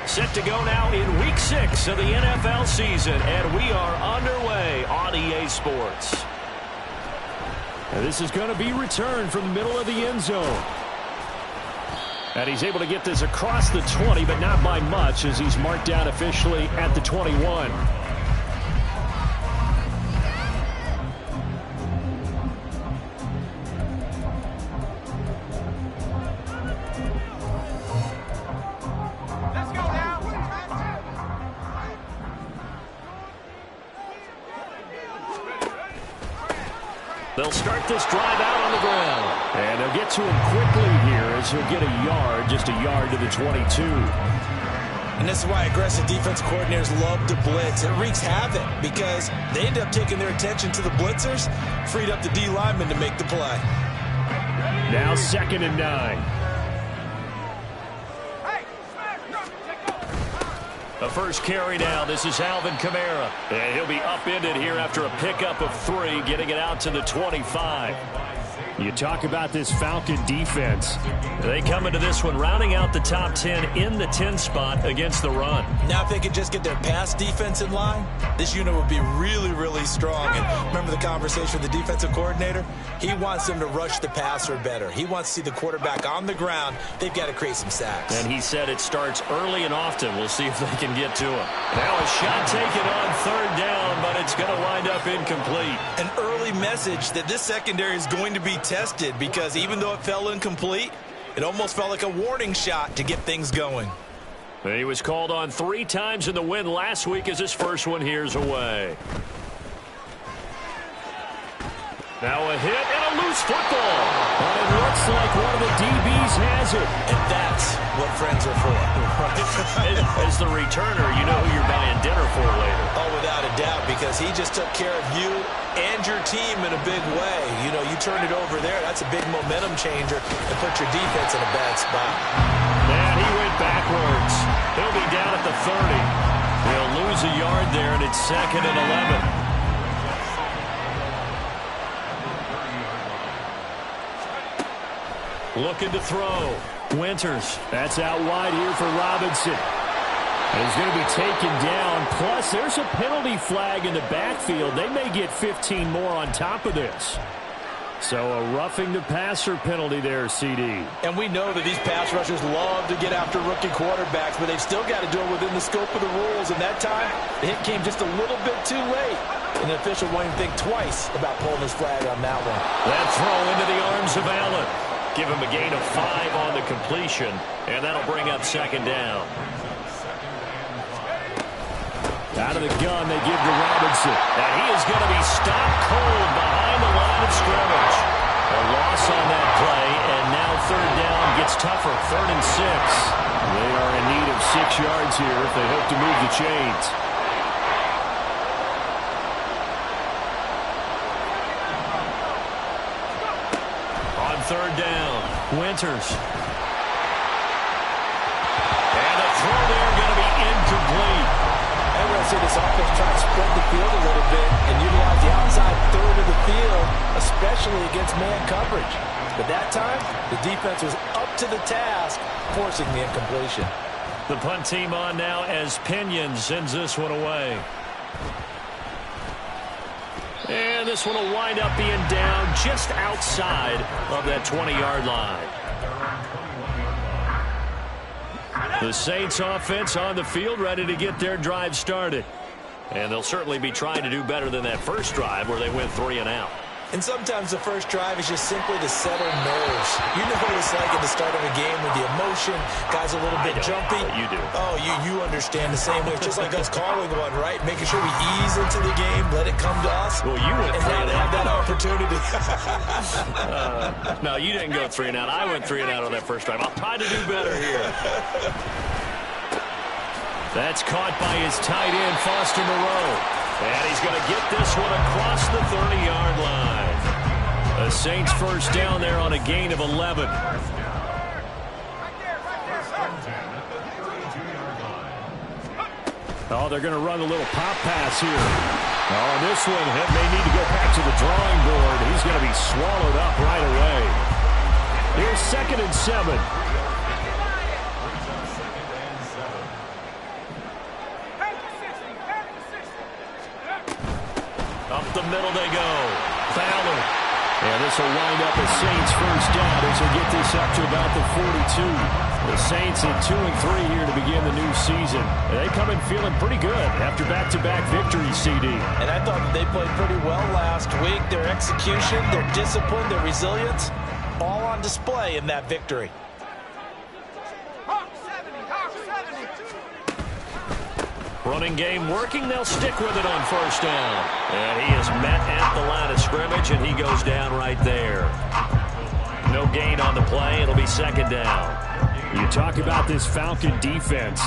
Set to go now in Week 6 of the NFL season, and we are underway on EA Sports. And this is going to be returned from the middle of the end zone. And he's able to get this across the 20, but not by much, as he's marked down officially at the 21. They'll start this drive out on the ground. And they'll get to him quickly here as he'll get a yard, just a yard to the 22. And this is why aggressive defense coordinators love to blitz. It wreaks havoc because they end up taking their attention to the blitzers, freed up the D lineman to make the play. Now 2nd and 9. The first carry now. This is Alvin Kamara. And he'll be upended here after a pickup of 3, getting it out to the 25. You talk about this Falcon defense. They come into this one rounding out the top 10 in the 10 spot against the run. Now if they could just get their pass defense in line, this unit would be really, really strong. And remember the conversation with the defensive coordinator? He wants them to rush the passer better. He wants to see the quarterback on the ground. They've got to create some sacks. And he said it starts early and often. We'll see if they can get to him. Now a shot taken on 3rd down, but it's going to wind up incomplete. An early message that this secondary is going to be tested, because even though it fell incomplete, it almost felt like a warning shot to get things going. He was called on 3 times in the win last week as his first one here's away. Now a hit and a loose football. But it looks like one of the DBs has it. And that's what friends are for. As the returner, you know who you're buying dinner for later. Oh, without a doubt, because he just took care of you and your team in a big way. You know, you turn it over there, that's a big momentum changer and put your defense in a bad spot. Man, he went backwards. He'll be down at the 30. He'll lose a yard there, and it's 2nd and 11. Looking to throw. Winters. That's out wide here for Robinson. And he's going to be taken down. Plus, there's a penalty flag in the backfield. They may get 15 more on top of this. So a roughing the passer penalty there, CD. And we know that these pass rushers love to get after rookie quarterbacks, but they've still got to do it within the scope of the rules. And that time, the hit came just a little bit too late. And the official won't even think twice about pulling his flag on that one. That throw into the arms of Allen. Give him a gain of 5 on the completion, and that'll bring up 2nd down. Out of the gun, they give to Robinson. And he is going to be stopped cold behind the line of scrimmage. A loss on that play, and now 3rd down gets tougher, 3rd and 6. They are in need of 6 yards here if they hope to move the chains. On 3rd down, Winters. And a throw there going to be incomplete. I'm going to see this offense try to spread the field a little bit and utilize the outside 3rd of the field, especially against man coverage. But that time, the defense was up to the task, forcing the incompletion. The punt team on now as Pinion sends this one away. And this one will wind up being down just outside of that 20-yard line. The Saints offense on the field, ready to get their drive started. And they'll certainly be trying to do better than that first drive where they went 3 and out. And sometimes the first drive is just simply to settle nerves. You know what it's like at the start of a game with the emotion, guys a little bit jumpy. You do. Oh, you understand the same way. It's just like us calling one, right? Making sure we ease into the game, let it come to us. Well, you went 3 and have that out. opportunity. No, you didn't go 3 and out. I went 3 and out on that first drive. I'll try to do better here. That's caught by his tight end, Foster Moreau. And he's going to get this one across the 30-yard line. The Saints first down there on a gain of 11. Oh, they're going to run a little pop pass here. Oh, this one may need to go back to the drawing board. He's going to be swallowed up right away. Here's 2nd and 7. middle they go. Ballard. And this will wind up a Saints first down as they get this up to about the 42. The Saints at 2-3 here to begin the new season. And they come in feeling pretty good after back-to-back victories, CD. And I thought that they played pretty well last week. Their execution, their discipline, their resilience, all on display in that victory. Running game working. They'll stick with it on first down. And he is met at the line of scrimmage, and he goes down right there. No gain on the play. It'll be second down. You talk about this Falcon defense.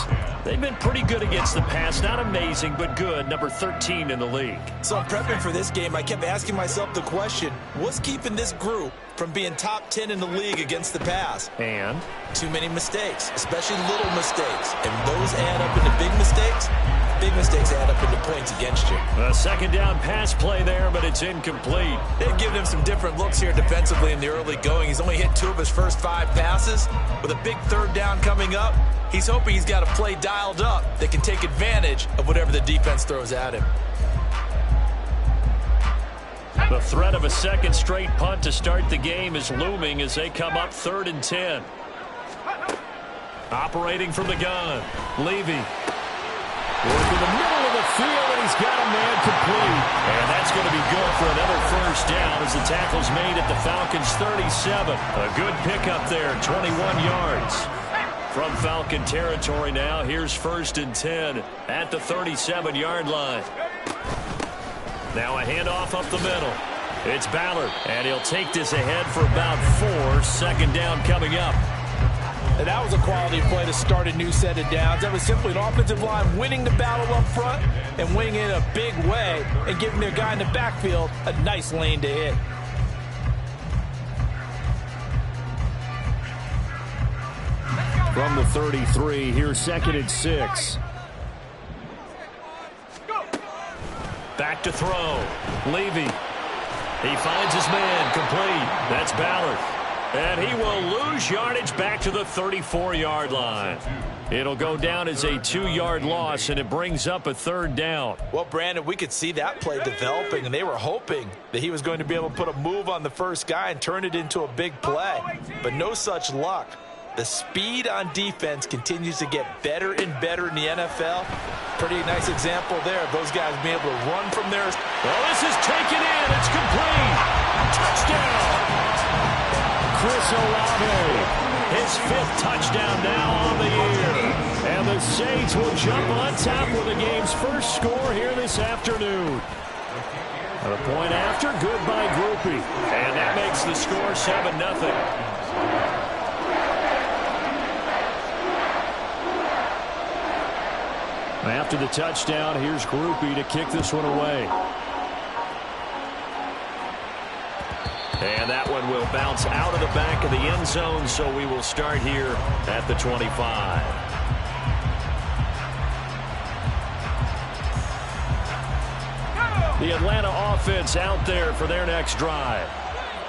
They've been pretty good against the pass. Not amazing, but good. Number 13 in the league. So I'm prepping for this game. I kept asking myself the question, what's keeping this group from being top 10 in the league against the pass? And? Too many mistakes, especially little mistakes. And those add up into big mistakes. Big mistakes add up into points against you. A second down pass play there, but it's incomplete. They've given him some different looks here defensively in the early going. He's only hit 2 of his first 5 passes. With a big third down coming up, he's hoping he's got a play dialed up that can take advantage of whatever the defense throws at him. The threat of a second straight punt to start the game is looming as they come up 3rd and 10. Operating from the gun, Levy. Working the middle of the field, and he's got a man complete. And that's going to be good for another first down as the tackle's made at the Falcons' 37. A good pickup there, 21 yards. From Falcon territory now, here's 1st and 10 at the 37-yard line. Now a handoff up the middle. It's Ballard, and he'll take this ahead for about 4. Second down coming up. And that was a quality play to start a new set of downs. That was simply an offensive line winning the battle up front and winning it in a big way and giving their guy in the backfield a nice lane to hit. From the 33, here's 2nd and 6. Back to throw. Levy. He finds his man complete. That's Ballard. And he will lose yardage back to the 34-yard line. It'll go down as a 2-yard loss, and it brings up a 3rd down. Well, Brandon, we could see that play developing, and they were hoping that he was going to be able to put a move on the first guy and turn it into a big play. But no such luck. The speed on defense continues to get better and better in the NFL. Pretty nice example there of those guys being able to run from there. Well, this is taken in. It's complete. Touchdown. Chris Olave, his 5th touchdown now on the year. And the Saints will jump on top with the game's first score here this afternoon. And a point after, good by Groupie. And that makes the score 7-0. After the touchdown, here's Groupie to kick this one away. And that one will bounce out of the back of the end zone, so we will start here at the 25. The Atlanta offense out there for their next drive.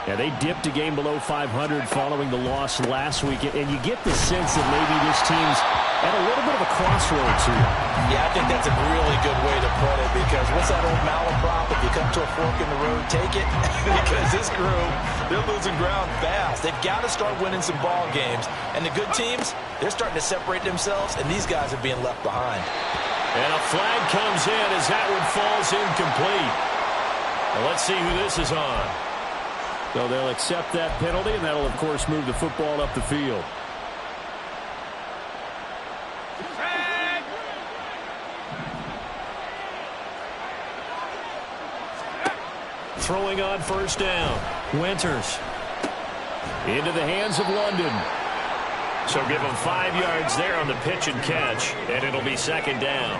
Yeah, they dipped a game below 500 following the loss last week, and you get the sense that maybe this team's at a little bit of a crossroads here. Yeah, I think that's a really good way to put it, because what's that old malaprop? If you come to a fork in the road, take it. Because this group, they're losing ground fast. They've got to start winning some ball games. And the good teams, they're starting to separate themselves, and these guys are being left behind. And a flag comes in as that one falls incomplete. Well, let's see who this is on. So they'll accept that penalty, and that'll, of course, move the football up the field. Throwing on first down. Winters. Into the hands of London. So give him 5 yards there on the pitch and catch, and it'll be second down.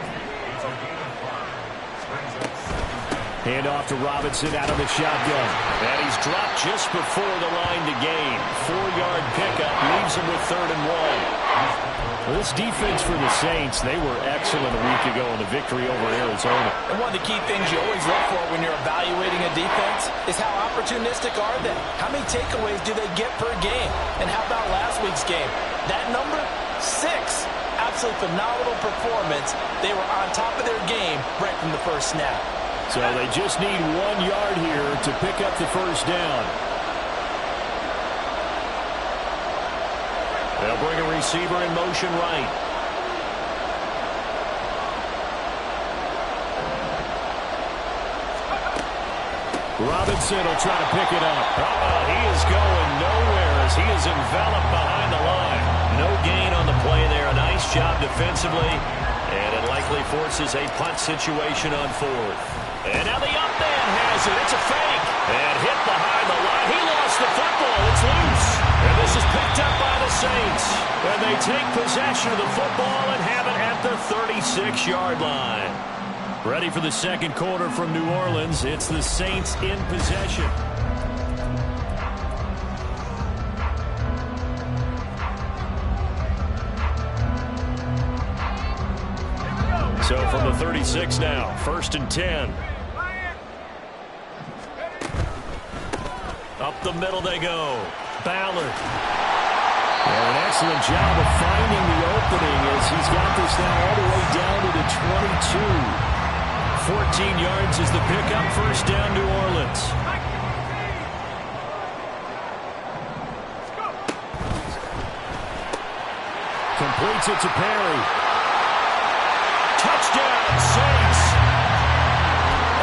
Hand off to Robinson out of the shotgun. And he's dropped just before the line to gain. 4-yard pickup leaves him with 3rd and 1. Well, this defense for the Saints, they were excellent a week ago in the victory over Arizona. And one of the key things you always look for when you're evaluating a defense is how opportunistic are they? How many takeaways do they get per game? And how about last week's game? That number, 6. Absolutely phenomenal performance. They were on top of their game right from the first snap. So they just need 1 yard here to pick up the first down. They'll bring a receiver in motion right. Robinson will try to pick it up. He is going nowhere as he is enveloped behind the line. No gain on the play there. A nice job defensively. And it likely forces a punt situation on 4th. And now the up man has it. It's a fake. And hit behind the line. He lost the football. It's loose. And this is picked up by the Saints. And they take possession of the football and have it at the 36-yard line. Ready for the second quarter from New Orleans. It's the Saints in possession. So from the 36 now, 1st and 10. Up the middle they go. Ballard. And an excellent job of finding the opening as he's got this now all the way down to the 22. 14 yards is the pickup. First down, New Orleans. Completes it to Perry. Touchdown, Saints.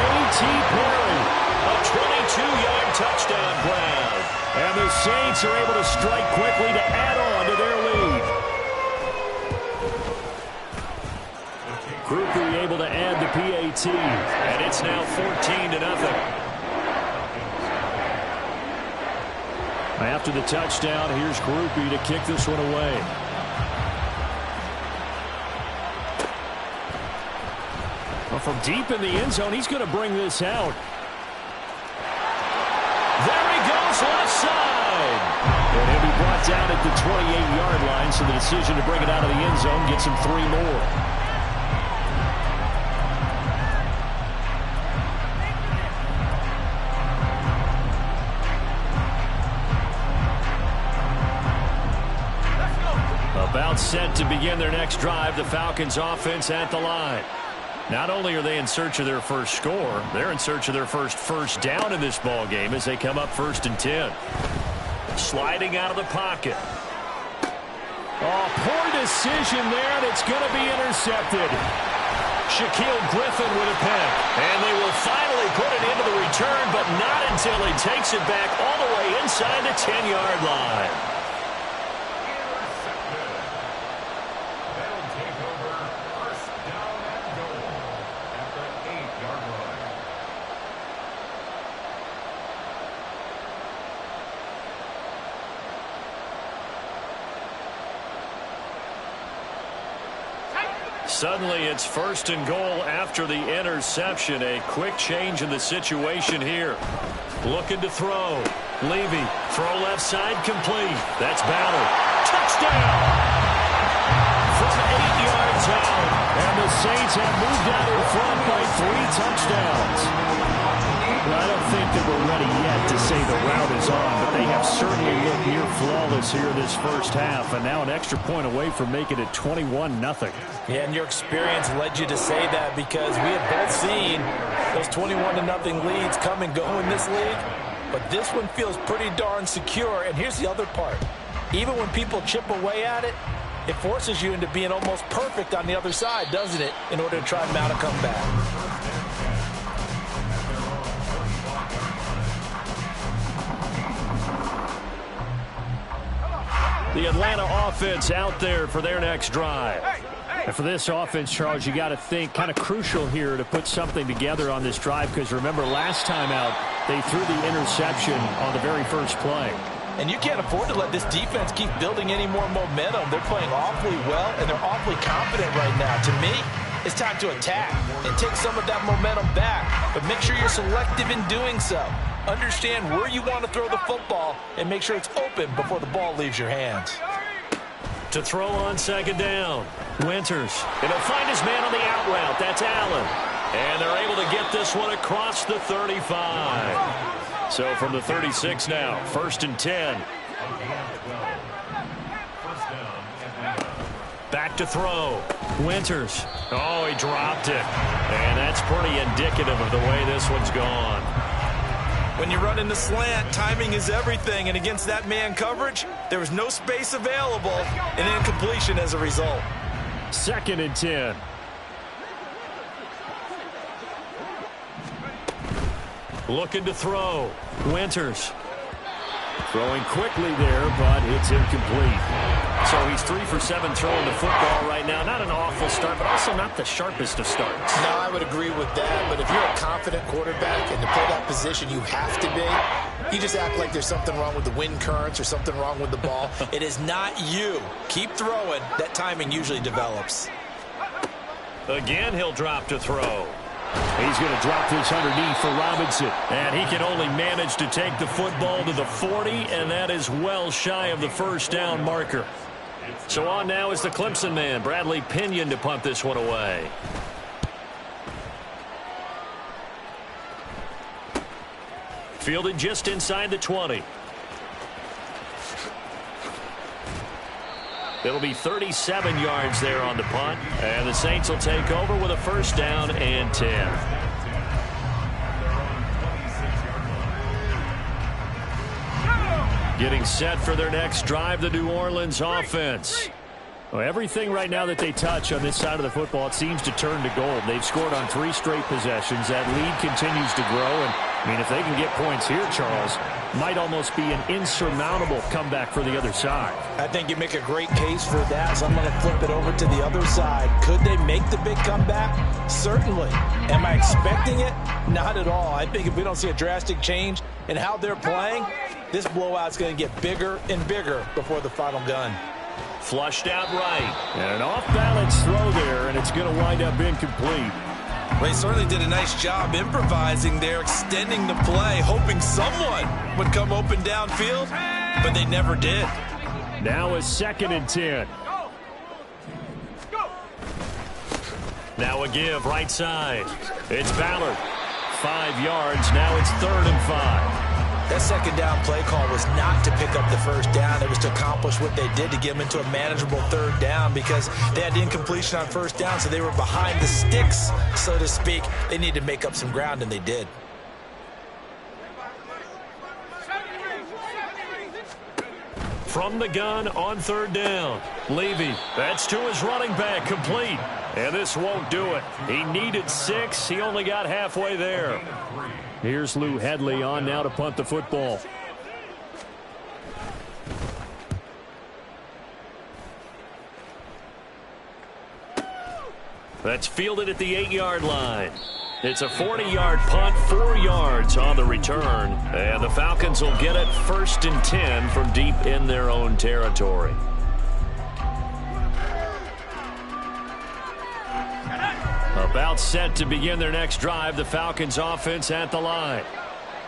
A.T. Perry. A 22-yard touchdown grab. And the Saints are able to strike quickly to add on to their lead. Groupie able to add the PAT. And it's now 14-0. After the touchdown, here's Groupie to kick this one away. Well, from deep in the end zone, he's going to bring this out. There he goes, left side. And he'll be brought down at the 28-yard line, so the decision to bring it out of the end zone gets him 3 more. About set to begin their next drive, the Falcons offense at the line. Not only are they in search of their first score, they're in search of their first down in this ball game as they come up 1st and 10. Sliding out of the pocket. Oh, poor decision there, and it's going to be intercepted. Shaquille Griffin with a pick. And they will finally put it into the return, but not until he takes it back all the way inside the 10-yard line. Suddenly it's 1st and goal after the interception. A quick change in the situation here. Looking to throw. Levy. Throw left side complete. That's Ballard. Touchdown! From 8 yards out. And the Saints have moved out in front by 3 touchdowns. Well, I don't think that we're ready yet to say the route is on, but they have certainly looked near flawless here this first half, and now an extra point away from making it 21-0. Yeah, and your experience led you to say that because we have both seen those 21-0 leads come and go in this league, but this one feels pretty darn secure. And here's the other part. Even when people chip away at it, it forces you into being almost perfect on the other side, doesn't it, in order to try and mount a comeback. The Atlanta offense out there for their next drive. And for this offense, Charles, you got to think kind of crucial here to put something together on this drive because remember last time out they threw the interception on the very first play. And you can't afford to let this defense keep building any more momentum. They're playing awfully well, and they're awfully confident right now. To me, it's time to attack and take some of that momentum back. But make sure you're selective in doing so. Understand where you want to throw the football and make sure it's open before the ball leaves your hands. To throw on 2nd down. Winters. And he'll find his man on the out route. That's Allen. And they're able to get this one across the 35. So from the 36 now, 1st and 10. Back to throw. Winters. Oh, he dropped it. And that's pretty indicative of the way this one's gone. When you run in the slant, timing is everything. And against that man coverage, there was no space available, and incompletion as a result. 2nd and 10. Looking to throw. Winters. Throwing quickly there, but it's incomplete. So he's 3 for 7 throwing the football right now. Not an awful start, but also not the sharpest of starts. No, I would agree with that. But if you're a confident quarterback and to play that position you have to be, you just act like there's something wrong with the wind currents or something wrong with the ball. It is not you. Keep throwing. That timing usually develops. Again, he'll drop to throw. He's going to drop this underneath for Robinson. And he can only manage to take the football to the 40, and that is well shy of the first down marker. So on now is the Clemson man, Bradley Pinion, to punt this one away. Fielded just inside the 20. It'll be 37 yards there on the punt, and the Saints will take over with a first down and 10. Getting set for their next drive, the New Orleans offense. Well, everything right now that they touch on this side of the football, it seems to turn to gold. They've scored on 3 straight possessions. That lead continues to grow, and I mean, if they can get points here, Charles, might almost be an insurmountable comeback for the other side. I think you make a great case for that, so I'm going to flip it over to the other side. Could they make the big comeback? Certainly. Am I expecting it? Not at all. I think if we don't see a drastic change in how they're playing, this blowout's going to get bigger and bigger before the final gun. Flushed out right. And an off-balance throw there, and it's going to wind up incomplete. They certainly did a nice job improvising there, extending the play, hoping someone would come open downfield, but they never did. Now a 2nd and 10. Now a give right side. It's Ballard. 5 yards. Now it's 3rd and 5. That second down play call was not to pick up the first down. It was to accomplish what they did to get them into a manageable 3rd down because they had incompletion on first down, so they were behind the sticks, so to speak. They needed to make up some ground, and they did. From the gun on 3rd down. Levy, that's to his running back, complete. And this won't do it. He needed 6. He only got halfway there. Here's Lou Headley on now to punt the football. That's fielded at the 8-yard line. It's a 40-yard punt, 4 yards on the return. And the Falcons will get it 1st and 10 from deep in their own territory. About set to begin their next drive, the Falcons offense at the line.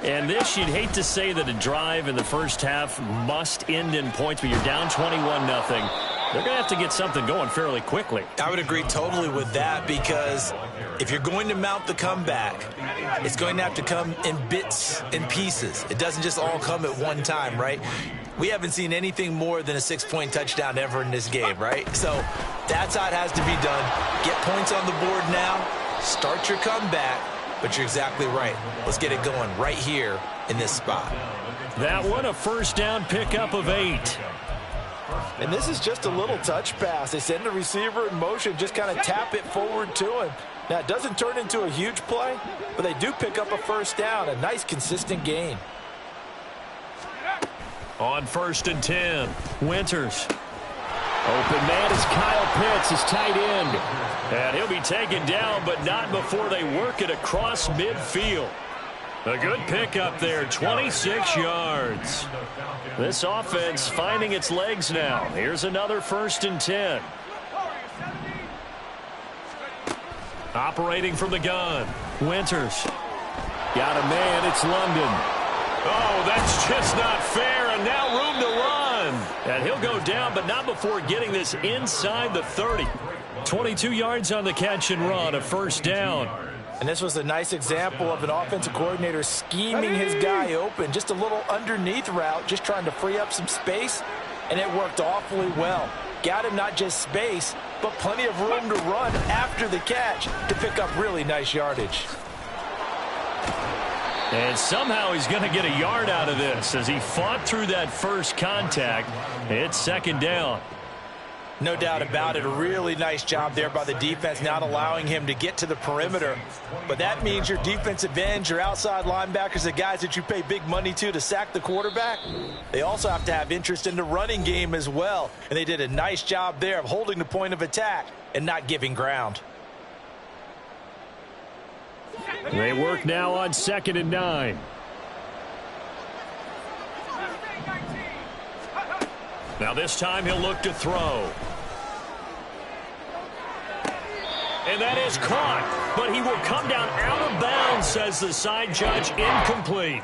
And this, you'd hate to say that a drive in the first half must end in points, but you're down 21-0. They're going to have to get something going fairly quickly. I would agree totally with that because if you're going to mount the comeback, it's going to have to come in bits and pieces. It doesn't just all come at one time, right? We haven't seen anything more than a 6-point touchdown ever in this game, right? So that's how it has to be done. Get points on the board now. Start your comeback. But you're exactly right. Let's get it going right here in this spot. That one, a first down pickup of 8. And this is just a little touch pass. They send the receiver in motion, just kind of tap it forward to him. Now, it doesn't turn into a huge play, but they do pick up a first down, a nice, consistent gain. On 1st and 10, Winters. Open man is Kyle Pitts, his tight end. And he'll be taken down, but not before they work it across midfield. A good pickup there, 26 yards. This offense finding its legs now. Here's another 1st and 10. Operating from the gun, Winters. Got a man, it's London. Oh, that's just not fair, and now room to run. And he'll go down, but not before getting this inside the 30. 22 yards on the catch and run, a first down. And this was a nice example of an offensive coordinator scheming his guy open. Just a little underneath route, just trying to free up some space, and it worked awfully well. got him not just space, but plenty of room to run after the catch to pick up really nice yardage. And somehow he's going to get a yard out of this as he fought through that first contact. It's second down. No doubt about it. A really nice job there by the defense, not allowing him to get to the perimeter. But that means your defensive ends, your outside linebackers, the guys that you pay big money to sack the quarterback, they also have to have interest in the running game as well. And they did a nice job there of holding the point of attack and not giving ground. They work now on 2nd and 9. Now this time he'll look to throw. And that is caught, but he will come down out of bounds, says the side judge, incomplete.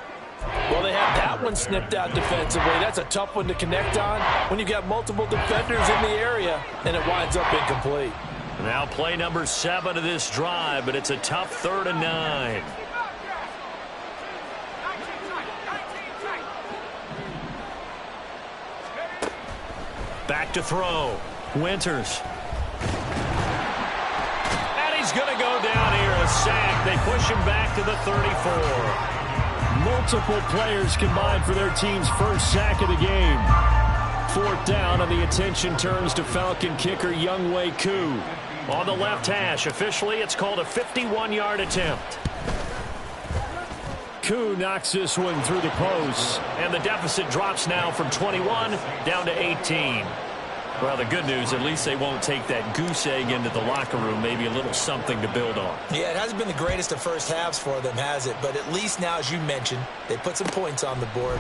Well, they have that one snipped out defensively. That's a tough one to connect on when you've got multiple defenders in the area, and it winds up incomplete. Now play number 7 of this drive, but it's a tough 3rd and 9. Back to throw. Winters. And he's going to go down here, a sack. They push him back to the 34. Multiple players combined for their team's first sack of the game. 4th down, and the attention turns to Falcon kicker Younghoe Koo. On the left hash, officially it's called a 51-yard attempt. Koo knocks this one through the posts, and the deficit drops now from 21 down to 18. Well, the good news, at least they won't take that goose egg into the locker room. Maybe a little something to build on. Yeah, it hasn't been the greatest of first halves for them, has it? But at least now, as you mentioned, they put some points on the board.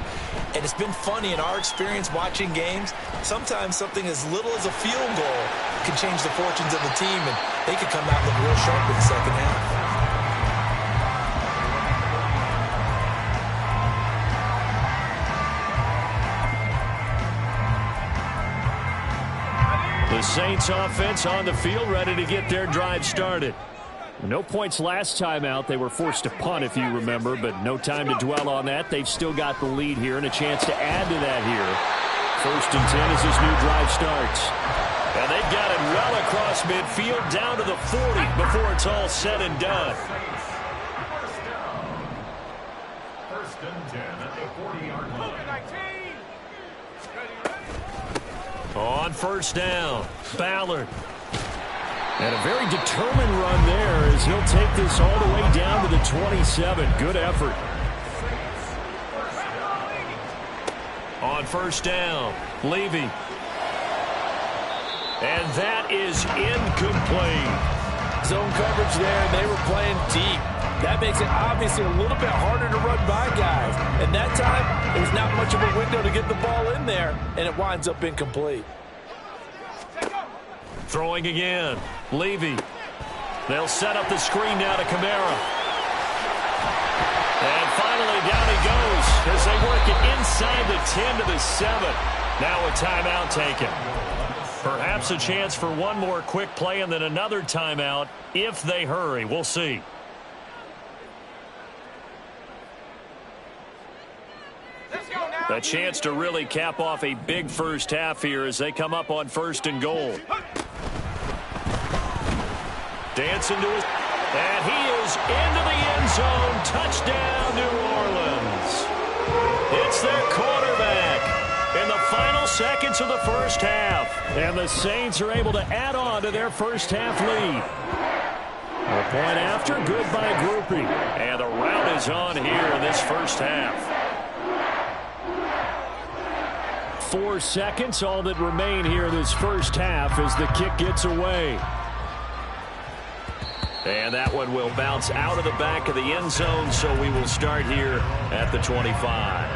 And it's been funny in our experience watching games. Sometimes something as little as a field goal can change the fortunes of the team, and they could come out and look real sharp in the second half. The Saints offense on the field, ready to get their drive started. No points last time out. They were forced to punt, if you remember, but no time to dwell on that. They've still got the lead here and a chance to add to that here. 1st and 10 as this new drive starts. And they've got it well across midfield down to the 40 before it's all said and done. First and 10 at the 40-yard line. On 1st down, Ballard. And a very determined run there as he'll take this all the way down to the 27. Good effort. On 1st down, Levy. And that is incomplete. Zone coverage there, and they were playing deep. That makes it obviously a little bit harder to run by guys. And that time, there's not much of a window to get the ball in there, and it winds up incomplete. Throwing again, Levy. They'll set up the screen now to Kamara. And finally, down he goes as they work it inside the 10 to the 7. Now a timeout taken. Perhaps a chance for one more quick play and then another timeout if they hurry. We'll see. A chance to really cap off a big first half here as they come up on 1st and goal. Dancing to his... And he is into the end zone. Touchdown, New Orleans. It's their quarterback in the final seconds of the first half. And the Saints are able to add on to their first half lead. A point after, good by Groupie. And the rout is on here in this first half. 4 seconds, all that remain here in this first half as the kick gets away. And that one will bounce out of the back of the end zone, so we will start here at the 25.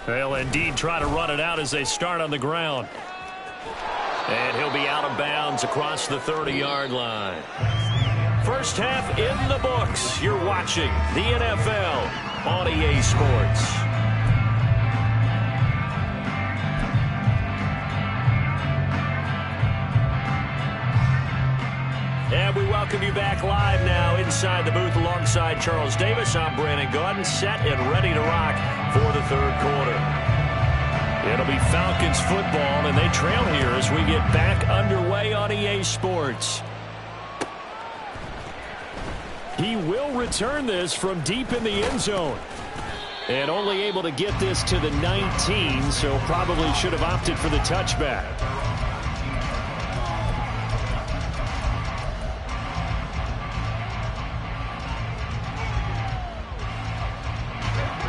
They'll indeed try to run it out as they start on the ground. And he'll be out of bounds across the 30-yard line. First half in the books. You're watching the NFL on EA Sports. And And we welcome you back live now inside the booth alongside Charles Davis. I'm Brandon Gaudin, set and ready to rock for the third quarter. It'll be Falcons football, and they trail here as we get back underway on EA Sports. He will return this from deep in the end zone. And only able to get this to the 19, so probably should have opted for the touchback.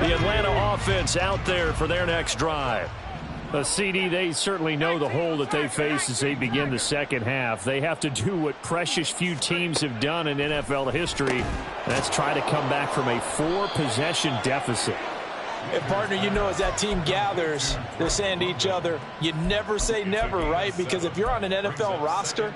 The Atlanta offense out there for their next drive. CD, they certainly know the hole that they face as they begin the second half. They have to do what precious few teams have done in NFL history. That's try to come back from a 4-possession deficit. And, partner, you know, as that team gathers, they're saying to each other, you never say never, right? Because if you're on an NFL roster,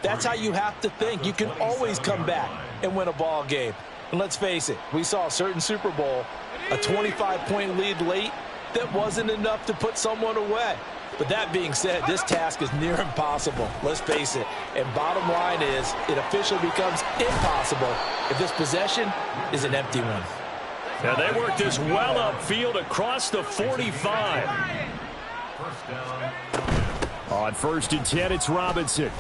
that's how you have to think. You can always come back and win a ball game. And let's face it, we saw a certain Super Bowl, a 25-point lead late, that wasn't enough to put someone away. But that being said, this task is near impossible. Let's face it. And bottom line is, it officially becomes impossible if this possession is an empty one. Now they work this well upfield across the 45. On 1st and 10, it's Robinson.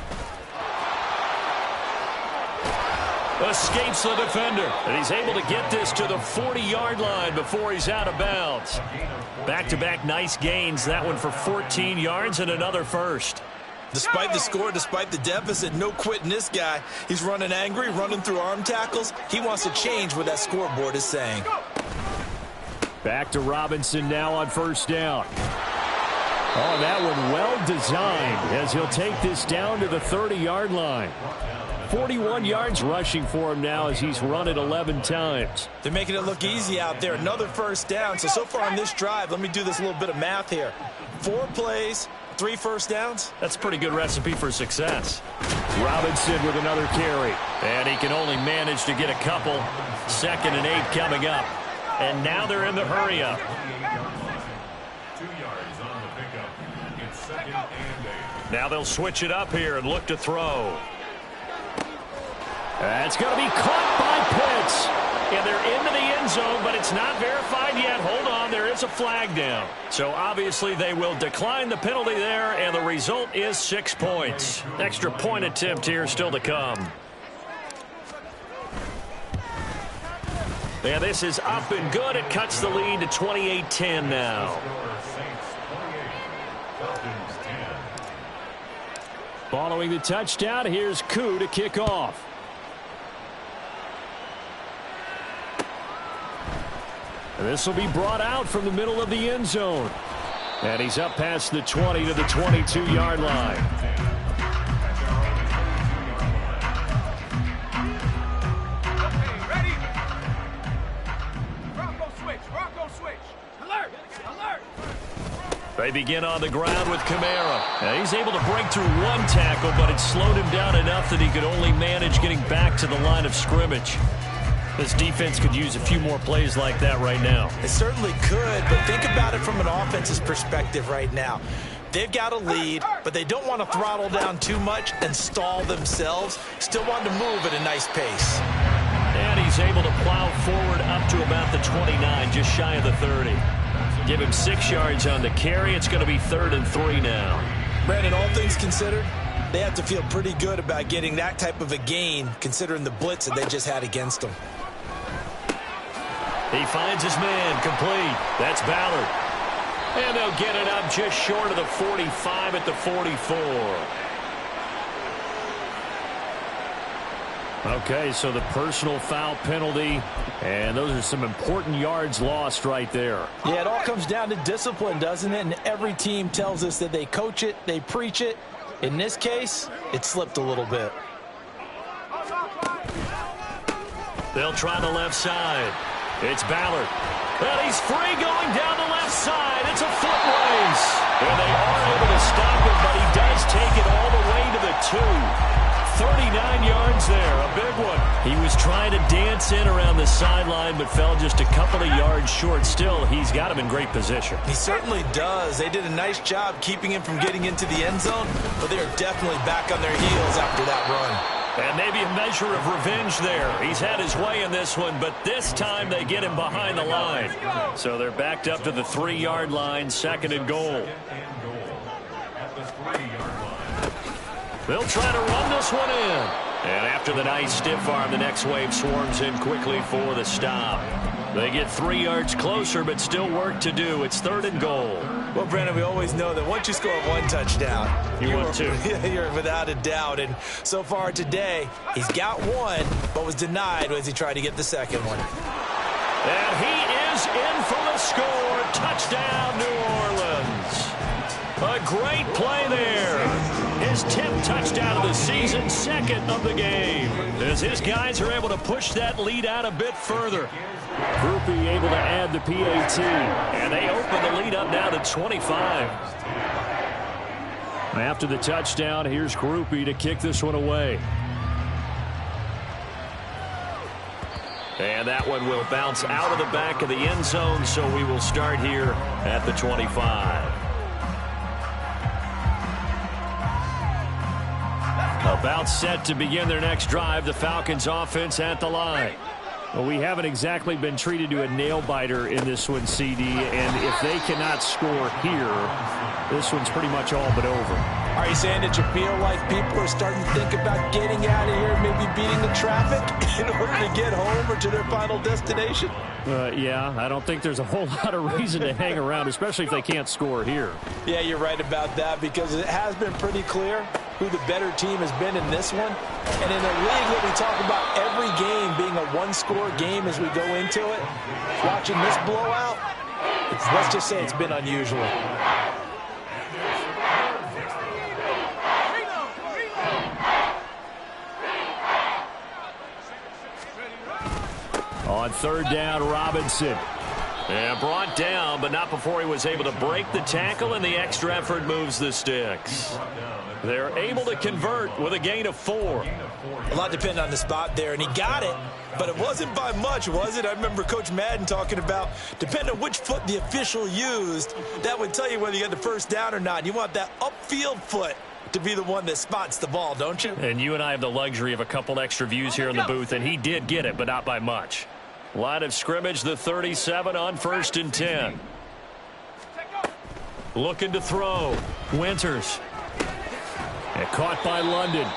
Escapes the defender, and he's able to get this to the 40-yard line before he's out of bounds. Back-to-back nice gains, that one for 14 yards and another first. Despite the score, despite the deficit, no quitting this guy. He's running angry, running through arm tackles. He wants to change what that scoreboard is saying. Back to Robinson now on 1st down. Oh, that one well designed as he'll take this down to the 30-yard line. 41 yards rushing for him now as he's run it 11 times. They're making it look easy out there. Another 1st down. So far on this drive, let me do this little bit of math here. 4 plays, 3 1st downs. That's a pretty good recipe for success. Robinson with another carry. And he can only manage to get a couple. 2nd and 8 coming up. And now they're in the hurry-up. 2 yards on the pickup. It's 2nd and 8. Now they'll switch it up here and look to throw. That's going to be caught by Pitts. And they're into the end zone, but it's not verified yet. Hold on, there is a flag down. So obviously they will decline the penalty there, and the result is 6 points. Extra point attempt here still to come. And this is up and good. It cuts the lead to 28-10 now. Following the touchdown, here's Koo to kick off. And this will be brought out from the middle of the end zone. And he's up past the 20 to the 22-yard line. They begin on the ground with Kamara. Now he's able to break through one tackle, but it slowed him down enough that he could only manage getting back to the line of scrimmage. This defense could use a few more plays like that right now. It certainly could, but think about it from an offense's perspective right now. They've got a lead, but they don't want to throttle down too much and stall themselves. Still want to move at a nice pace. And he's able to plow forward up to about the 29, just shy of the 30. Give him 6 yards on the carry. It's going to be 3rd and 3 now. Brandon, all things considered, they have to feel pretty good about getting that type of a gain, considering the blitz that they just had against them. He finds his man, complete. That's Ballard. And they'll get it up just short of the 45 at the 44. Okay, so the personal foul penalty, and those are some important yards lost right there. Yeah, it all comes down to discipline, doesn't it? And every team tells us that they coach it, they preach it. In this case, it slipped a little bit. They'll try the left side. It's Ballard. And he's free going down the left side. It's a foot race. And they are able to stop him, but he does take it all the way to the 2. 39 yards there, a big one. He was trying to dance in around the sideline, but fell just a couple of yards short. Still, he's got him in great position. He certainly does. They did a nice job keeping him from getting into the end zone, but they are definitely back on their heels after that run. And maybe a measure of revenge there. He's had his way in this one, but this time they get him behind the line. So they're backed up to the 3-yard line, 2nd and goal. They'll try to run this one in. And after the nice stiff arm, the next wave swarms in quickly for the stop. They get 3 yards closer, but still work to do. It's 3rd and goal. Well, Brandon, we always know that once you score 1 touchdown, you want 2. You're without a doubt. And so far today, he's got 1, but was denied as he tried to get the 2nd one. And he is in for the score. Touchdown, New Orleans. A great play there. His 10th touchdown of the season, 2nd of the game. As his guys are able to push that lead out a bit further. Groupie able to add the PAT. And they open the lead up now to 25. After the touchdown, here's Groupie to kick this one away. And that one will bounce out of the back of the end zone, so we will start here at the 25. About set to begin their next drive, the Falcons offense at the line. Well, we haven't exactly been treated to a nail-biter in this one, CD, and if they cannot score here, this one's pretty much all but over. Are you saying that you feel like people are starting to think about getting out of here, maybe beating the traffic in order to get home or to their final destination? Yeah, I don't think there's a whole lot of reason to hang around, especially if they can't score here. Yeah, you're right about that, because it has been pretty clear who the better team has been in this one. And in a league that we talk about every game being a one-score game as we go into it, watching this blowout, let's just say it's been unusual. On 3rd down, Robinson. And brought down, but not before he was able to break the tackle, and the extra effort moves the sticks. They're able to convert with a gain of 4. A lot depended on the spot there, and he got it, but it wasn't by much, was it? I remember Coach Madden talking about, depending on which foot the official used, that would tell you whether you got the first down or not. You want that upfield foot to be the one that spots the ball, don't you? And you and I have the luxury of a couple extra views here in the booth, and he did get it, but not by much. Line of scrimmage, the 37 on 1st and 10. Looking to throw. Winters. And caught by London.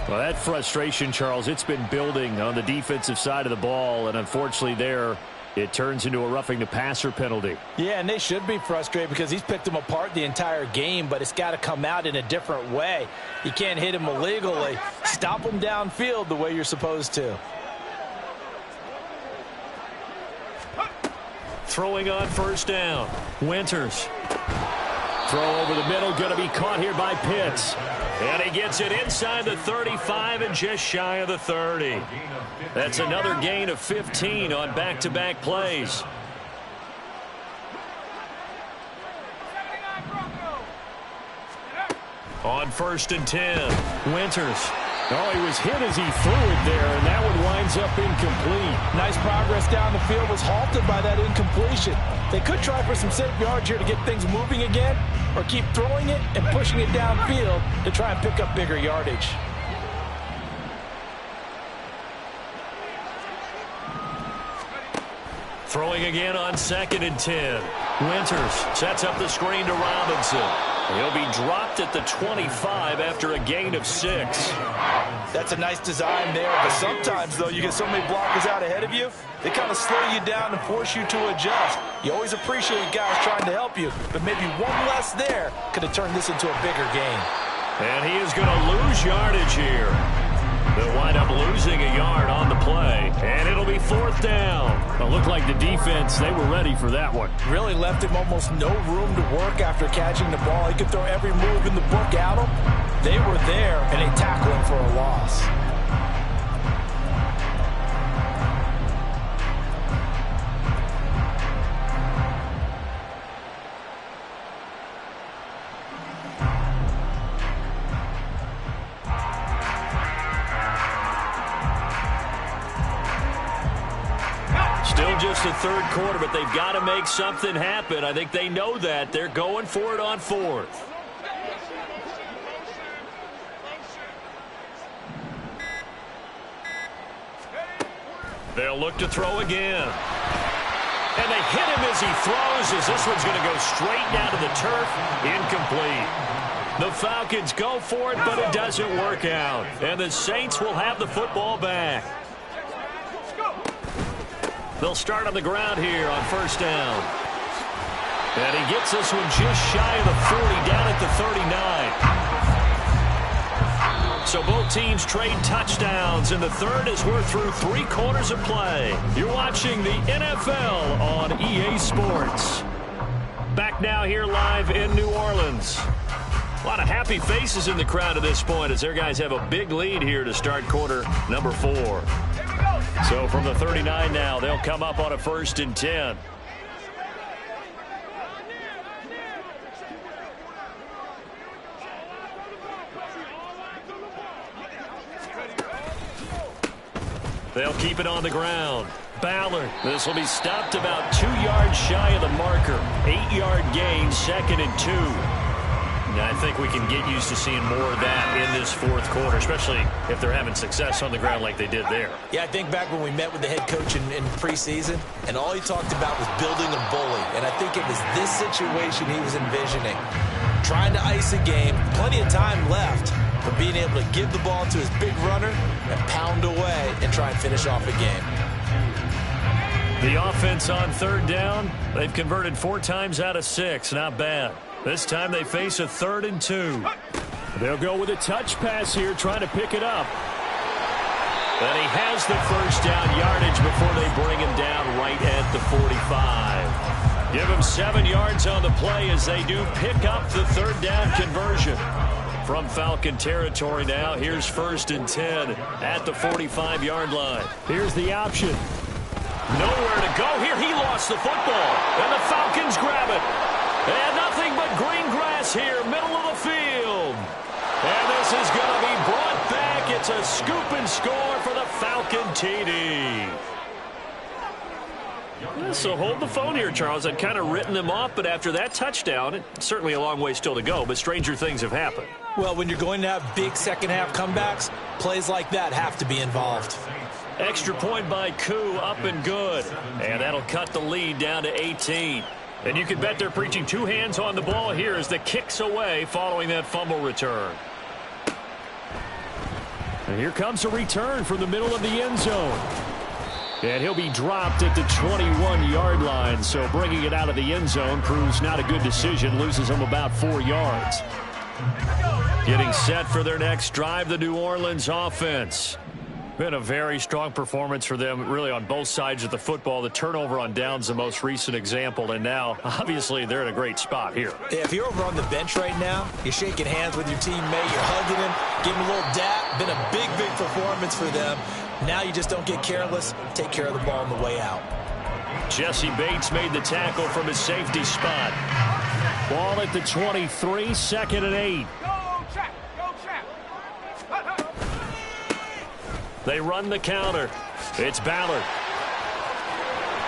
Well, that frustration, Charles, it's been building on the defensive side of the ball, and unfortunately there, it turns into a roughing the passer penalty. Yeah, and they should be frustrated because he's picked them apart the entire game, but it's got to come out in a different way. You can't hit him illegally. Stop him downfield the way you're supposed to. Throwing on 1st down. Winters. Throw over the middle, going to be caught here by Pitts. And he gets it inside the 35 and just shy of the 30. That's another gain of 15 on back-to-back plays. On 1st and 10, Winters. Oh, he was hit as he threw it there, and that one winds up incomplete. Nice progress down the field was halted by that incompletion. They could try for some safe yards here to get things moving again, or keep throwing it and pushing it downfield to try and pick up bigger yardage. Throwing again on 2nd and 10. Winters sets up the screen to Robinson. He'll be dropped at the 25 after a gain of 6. That's a nice design there, but sometimes, though, you get so many blockers out ahead of you, they kind of slow you down and force you to adjust. You always appreciate guys trying to help you, but maybe one less there could have turned this into a bigger game. And he is going to lose yardage here. They'll wind up losing a yard on the play, and it'll be 4th down. It looked like the defense, they were ready for that one. Really left him almost no room to work after catching the ball. He could throw every move in the book at him. They were there, and they tackled him for a loss. Still just the 3rd quarter, but they've got to make something happen. I think they know that. They're going for it on 4th. They'll look to throw again. And they hit him as he throws, as this one's going to go straight down to the turf. Incomplete. The Falcons go for it, but it doesn't work out. And the Saints will have the football back. They'll start on the ground here on first down. And he gets this one just shy of the 40, down at the 39. So both teams trade touchdowns, and the third as we're through 3 quarters of play. You're watching the NFL on EA Sports. Back now here live in New Orleans. A lot of happy faces in the crowd at this point as their guys have a big lead here to start quarter number 4. So from the 39 now, they'll come up on a 1st and 10. They'll keep it on the ground. Ballard. This will be stopped about 2 yards shy of the marker. 8-yard gain, 2nd and 2. Now, I think we can get used to seeing more of that in this 4th quarter, especially if they're having success on the ground like they did there. Yeah, I think back when we met with the head coach in preseason, and all he talked about was building a bully. And I think it was this situation he was envisioning. Trying to ice a game, plenty of time left, but being able to give the ball to his big runner and pound away and try and finish off a game. The offense on 3rd down, they've converted 4 times out of 6. Not bad. This time they face a 3rd and 2. They'll go with a touch pass here, trying to pick it up. And he has the 1st down yardage before they bring him down right at the 45. Give him 7 yards on the play as they do pick up the 3rd down conversion. From Falcon territory now, here's 1st and 10 at the 45-yard line. Here's the option. Nowhere to go here. He lost the football, and the Falcons grab it. And nothing but green grass here, middle of the field. And this is going to be brought back. It's a scoop and score for the Falcon TD. So hold the phone here, Charles. I'd kind of written them off, but after that touchdown, it's certainly a long way still to go, but stranger things have happened. Well, when you're going to have big second-half comebacks, plays like that have to be involved. Extra point by Koo, up and good. And that'll cut the lead down to 18. And you can bet they're preaching 2 hands on the ball here as the kick's away following that fumble return. And here comes a return from the middle of the end zone. And he'll be dropped at the 21-yard line. So bringing it out of the end zone proves not a good decision. Loses him about 4 yards. Getting set for their next drive, the New Orleans offense. Been a very strong performance for them, really, on both sides of the football. The turnover on downs, the most recent example, and now, obviously, they're in a great spot here. Yeah, if you're over on the bench right now, you're shaking hands with your teammate, you're hugging him, giving him a little dap. Been a big, big performance for them. Now you just don't get careless. Take care of the ball on the way out. Jesse Bates made the tackle from his safety spot. Ball at the 23, 2nd and 8. They run the counter. It's Ballard.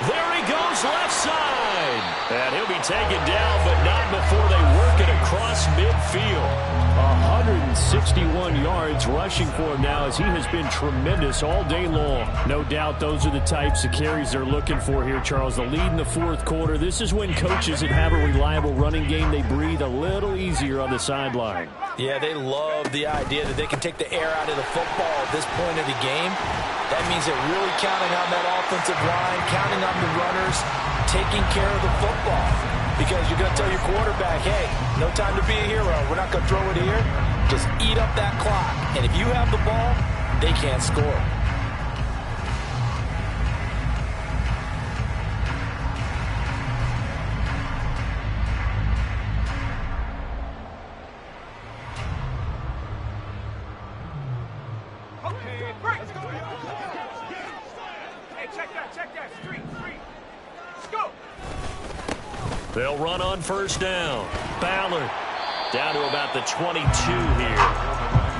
There he goes, left side. And he'll be taken down, but not before they work it across midfield. 161 yards rushing for him now as he has been tremendous all day long. No doubt those are the types of carries they're looking for here, Charles. The lead in the 4th quarter. This is when coaches that have a reliable running game, they breathe a little easier on the sideline. Yeah, they love the idea that they can take the air out of the football at this point of the game. That means they're really counting on that offensive line, counting on the runners, taking care of the football. Because you're going to tell your quarterback, hey, no time to be a hero. We're not going to throw it here. Just eat up that clock. And if you have the ball, they can't score. They'll run on 1st down. Ballard down to about the 22 here.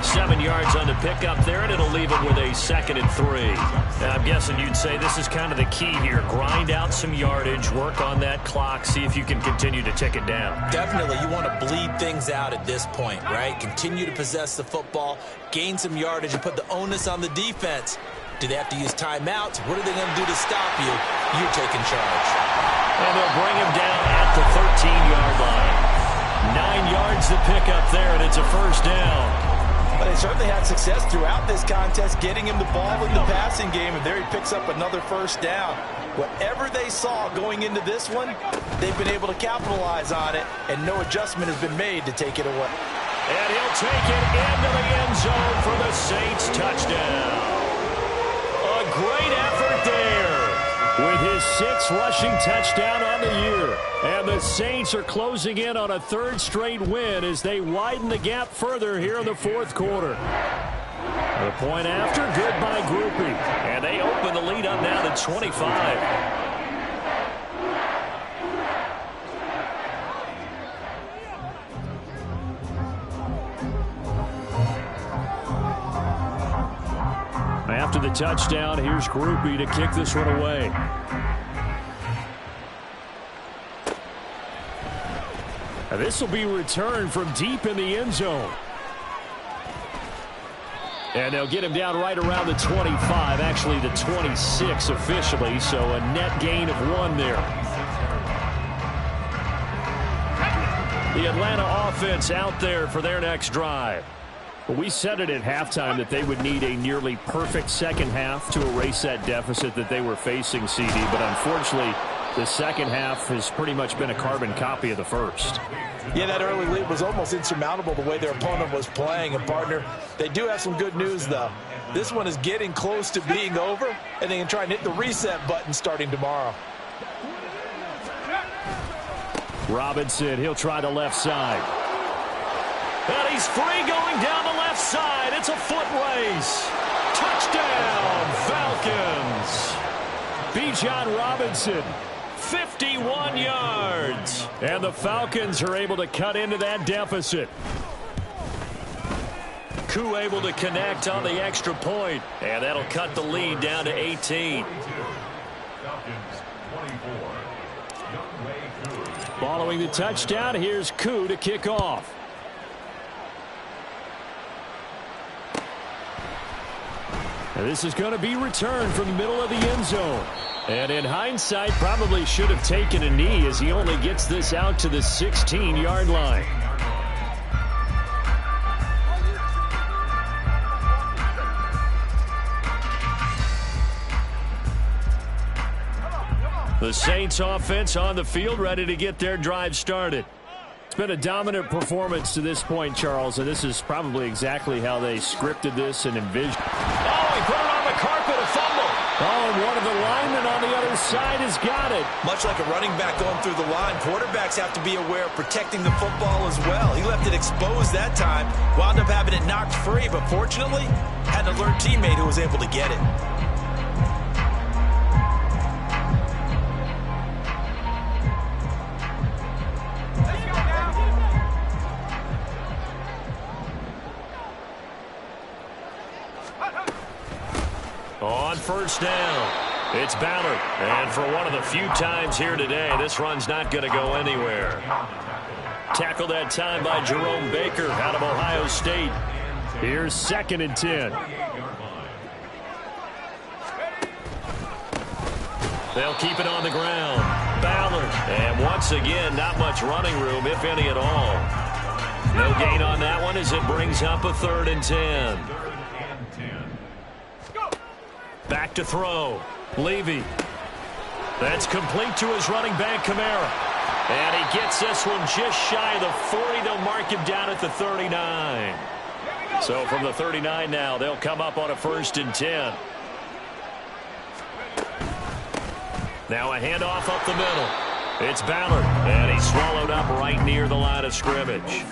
7 yards on the pickup there, and it'll leave him with a 2nd and 3. Now, I'm guessing you'd say this is kind of the key here. Grind out some yardage, work on that clock, see if you can continue to tick it down. Definitely. You want to bleed things out at this point, right? Continue to possess the football, gain some yardage, and put the onus on the defense. Do they have to use timeouts? What are they going to do to stop you? You're taking charge. And they'll bring him down at the 13-yard line. 9 yards to pick up there, and it's a first down. But they certainly had success throughout this contest, getting him the ball in the passing game, and there he picks up another first down. Whatever they saw going into this one, they've been able to capitalize on it, and no adjustment has been made to take it away. And he'll take it into the end zone for the Saints touchdown. A great effort there with his 6th rushing touchdown on the year. And the Saints are closing in on a 3rd straight win as they widen the gap further here in the 4th quarter. The point after, good by Groupie. And they open the lead up now to 25. After the touchdown, here's Groupie to kick this one away. Now this will be returned from deep in the end zone. And they'll get him down right around the 25, actually the 26 officially, so a net gain of 1 there. The Atlanta offense out there for their next drive. We said it at halftime that they would need a nearly perfect second half to erase that deficit that they were facing, CD. But unfortunately, the second half has pretty much been a carbon copy of the first. Yeah, that early lead was almost insurmountable the way their opponent was playing. And, partner, they do have some good news, though. This one is getting close to being over, and they can try and hit the reset button starting tomorrow. Robinson, he'll try the left side. And he's free going down the left side. It's a foot race. Touchdown, Falcons. Bijan Robinson, 51 yards. And the Falcons are able to cut into that deficit. Koo able to connect on the extra point. And that'll cut the lead down to 18. Following the touchdown, here's Koo to kick off. And this is going to be returned from the middle of the end zone. And in hindsight, probably should have taken a knee as he only gets this out to the 16-yard line. The Saints offense on the field ready to get their drive started. It's been a dominant performance to this point, Charles, and this is probably exactly how they scripted this and envisioned. Oh, he put it on the carpet, a fumble. Oh, and one of the linemen on the other side has got it. Much like a running back going through the line, quarterbacks have to be aware of protecting the football as well. He left it exposed that time, wound up having it knocked free, but fortunately, had an alert teammate who was able to get it. On first down, it's Ballard. And for one of the few times here today, this run's not going to go anywhere. Tackled that time by Jerome Baker out of Ohio State. Here's 2nd and 10. They'll keep it on the ground. Ballard. And once again, not much running room, if any at all. No gain on that one as it brings up a 3rd and 10. Back to throw. Levy. That's complete to his running back, Kamara. And he gets this one just shy of the 40. They'll mark him down at the 39. So from the 39 now, they'll come up on a 1st and 10. Now a handoff up the middle. It's Ballard. And he's swallowed up right near the line of scrimmage.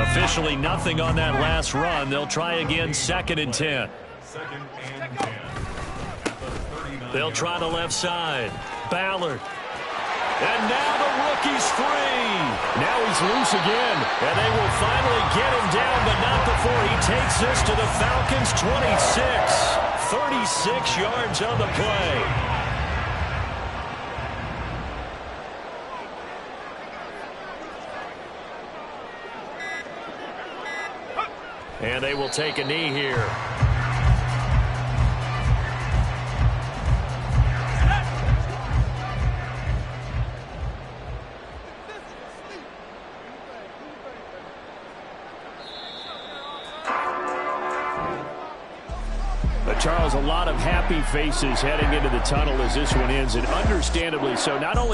Officially nothing on that last run. They'll try again, 2nd and 10. They'll try the left side. Ballard. And now the rookie's free. Now he's loose again. And they will finally get him down, but not before he takes this to the Falcons' 26. 36 yards on the play. And they will take a knee here. Charles, a lot of happy faces heading into the tunnel as this one ends, and understandably so. Not only